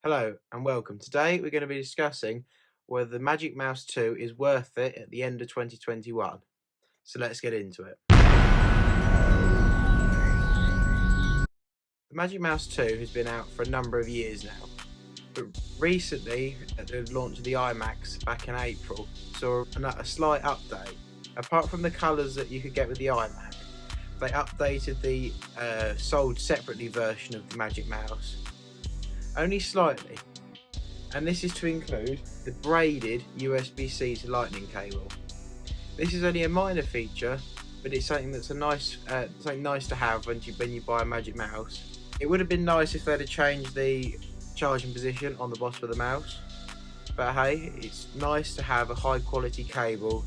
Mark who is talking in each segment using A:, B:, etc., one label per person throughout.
A: Hello and welcome. Today we're going to be discussing whether the Magic Mouse 2 is worth it at the end of 2021. So let's get into it. The Magic Mouse 2 has been out for a number of years now, but recently at the launch of the iMacs back in April saw a slight update. Apart from the colours that you could get with the iMac, they updated the sold separately version of the Magic Mouse only slightly, and this is to include the braided USB-C to Lightning cable. This is only a minor feature, but it's something that's something nice to have when you buy a Magic Mouse. It would have been nice if they'd have changed the charging position on the bottom of the mouse, but hey, it's nice to have a high quality cable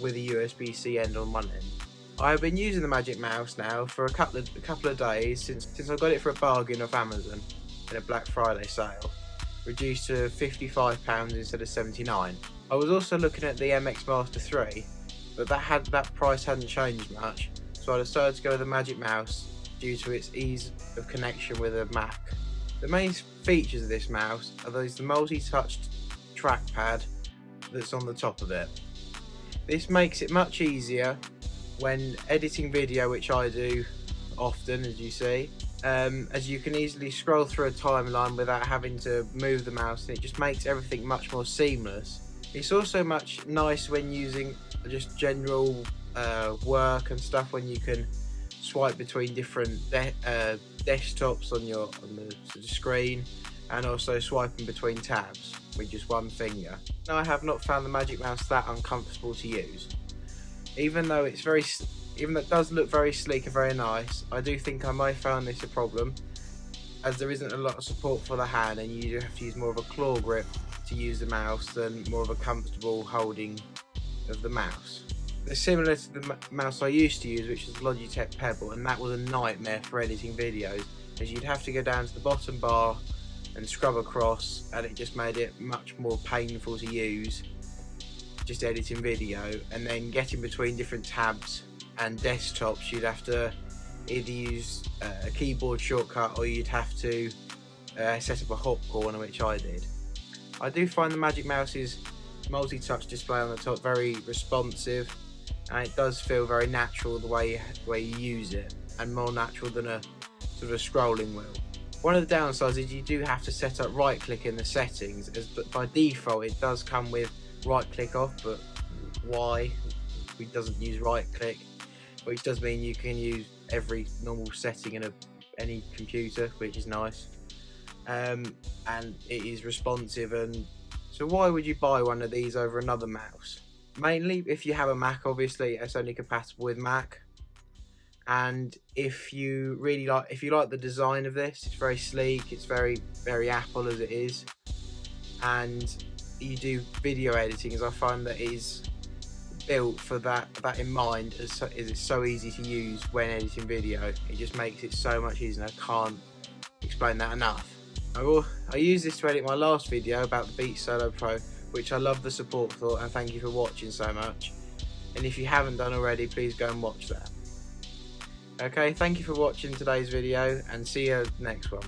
A: with a USB-C end on one end. I have been using the Magic Mouse now for a couple of days since I got it for a bargain off Amazon in a Black Friday sale, reduced to £55 instead of £79. I was also looking at the MX Master 3, but that price hadn't changed much, so I decided to go with the Magic Mouse due to its ease of connection with a Mac. The main features of this mouse are the multi-touch trackpad that's on the top of it. This makes it much easier when editing video, which I do often, as you see, as you can easily scroll through a timeline without having to move the mouse, and it just makes everything much more seamless. It's also much nice when using just general work and stuff, when you can swipe between different desktops on the screen, and also swiping between tabs with just one finger. Now, I have not found the Magic Mouse that uncomfortable to use. Even though it does look very sleek and very nice, I do think I may have found this a problem, as there isn't a lot of support for the hand and you do have to use more of a claw grip to use the mouse than more of a comfortable holding of the mouse. They're similar to the mouse I used to use, which was Logitech Pebble, and that was a nightmare for editing videos, as you'd have to go down to the bottom bar and scrub across, and it just made it much more painful to use, just editing video. And then getting between different tabs and desktops, you'd have to either use a keyboard shortcut, or you'd have to set up a hot corner, which I did. I do find the Magic Mouse's multi-touch display on the top very responsive, and it does feel very natural the way you use it, and more natural than a sort of a scrolling wheel. One of the downsides is you do have to set up right click in the settings, as by default it does come with right click off, but why it doesn't use right click, which does mean you can use every normal setting in any computer, which is nice, and it is responsive. And so why would you buy one of these over another mouse? Mainly if you have a Mac, obviously it's only compatible with Mac, and if you like the design of this, it's very sleek, it's very Apple as it is, and you do video editing, as I find that is built for that in mind, as it's so easy to use when editing video. It just makes it so much easier, and I can't explain that enough. I used this to edit my last video about the Beats Solo Pro, which I love the support for, and thank you for watching so much. And if you haven't done already, please go and watch that. Okay, thank you for watching today's video, and see you next one.